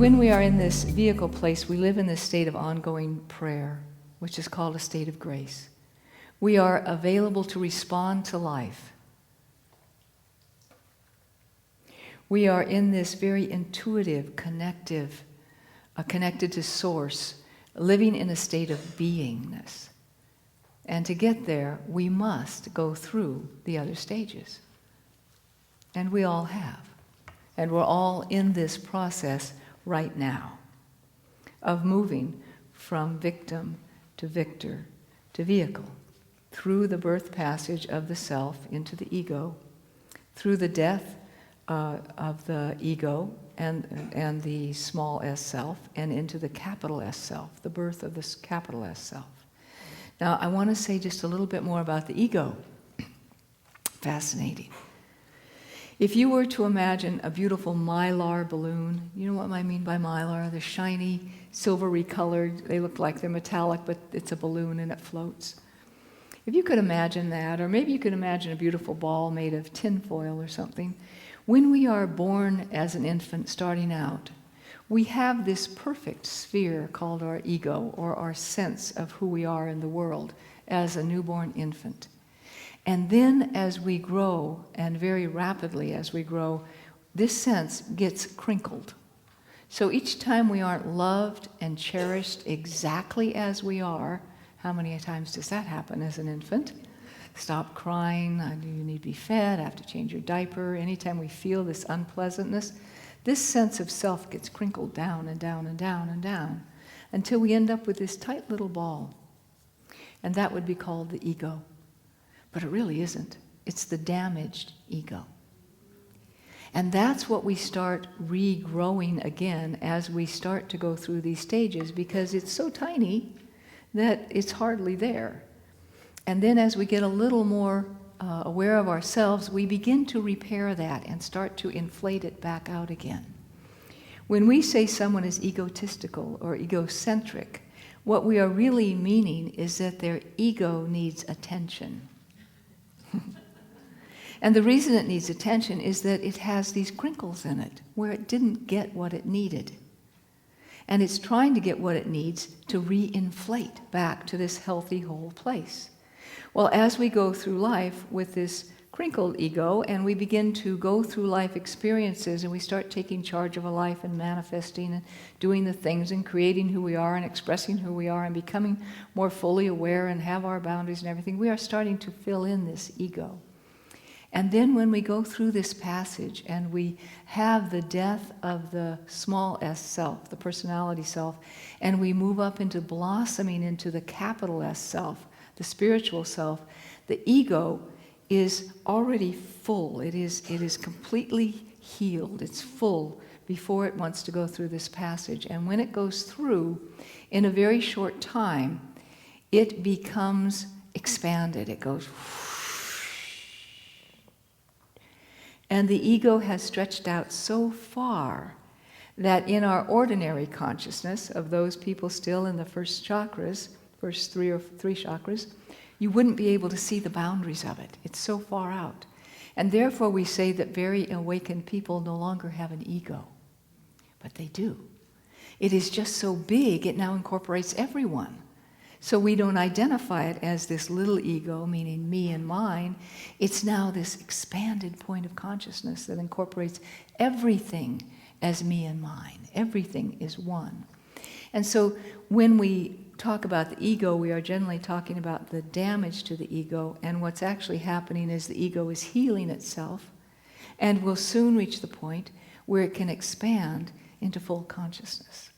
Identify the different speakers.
Speaker 1: when we are in this vehicle place, we live in this state of ongoing prayer, which is called a state of grace. We are available to respond to life. We are in this very intuitive, connected to Source, living in a state of beingness. And to get there, we must go through the other stages. And we all have. And we're all in this process right now of moving from victim to victor to vehicle, through the birth passage of the self into the ego, through the death of the ego and the small s self, and into the capital S self, the birth of this capital S self. Now, I want to say just a little bit more about the ego. Fascinating. If you were to imagine a beautiful mylar balloon, you know what I mean by mylar? They're shiny, silvery colored, they look like they're metallic, but it's a balloon and it floats. If you could imagine that, or maybe you could imagine a beautiful ball made of tin foil or something, when we are born as an infant starting out, we have this perfect sphere called our ego, or our sense of who we are in the world as a newborn infant. And then as we grow, and very rapidly as we grow, this sense gets crinkled. So each time we aren't loved and cherished exactly as we are, how many times does that happen as an infant? Stop crying, you need to be fed, I have to change your diaper. Anytime we feel this unpleasantness, this sense of self gets crinkled down and down and down and down until we end up with this tight little ball. And that would be called the ego. But it really isn't. It's the damaged ego. And that's what we start regrowing again as we start to go through these stages, because it's so tiny that it's hardly there. And then as we get a little more aware of ourselves, we begin to repair that and start to inflate it back out again. When we say someone is egotistical or egocentric, what we are really meaning is that their ego needs attention. And the reason it needs attention is that it has these crinkles in it where it didn't get what it needed. And it's trying to get what it needs to re-inflate back to this healthy, whole place. Well, as we go through life with this crinkled ego, and we begin to go through life experiences, and we start taking charge of a life and manifesting and doing the things and creating who we are and expressing who we are and becoming more fully aware and have our boundaries and everything, we are starting to fill in this ego. And then when we go through this passage and we have the death of the small s self, the personality self, and we move up into blossoming into the capital S self, the spiritual self, the ego is already full. It is completely healed. It's full before it wants to go through this passage. And when it goes through, in a very short time, it becomes expanded. It goes and the ego has stretched out so far that in our ordinary consciousness of those people still in the first chakras, first three chakras, you wouldn't be able to see the boundaries of it. It's so far out. And therefore we say that very awakened people no longer have an ego. But they do. It is just so big, it now incorporates everyone. So we don't identify it as this little ego, meaning me and mine. It's now this expanded point of consciousness that incorporates everything as me and mine. Everything is one. And so when we talk about the ego, we are generally talking about the damage to the ego, and what's actually happening is the ego is healing itself and will soon reach the point where it can expand into full consciousness.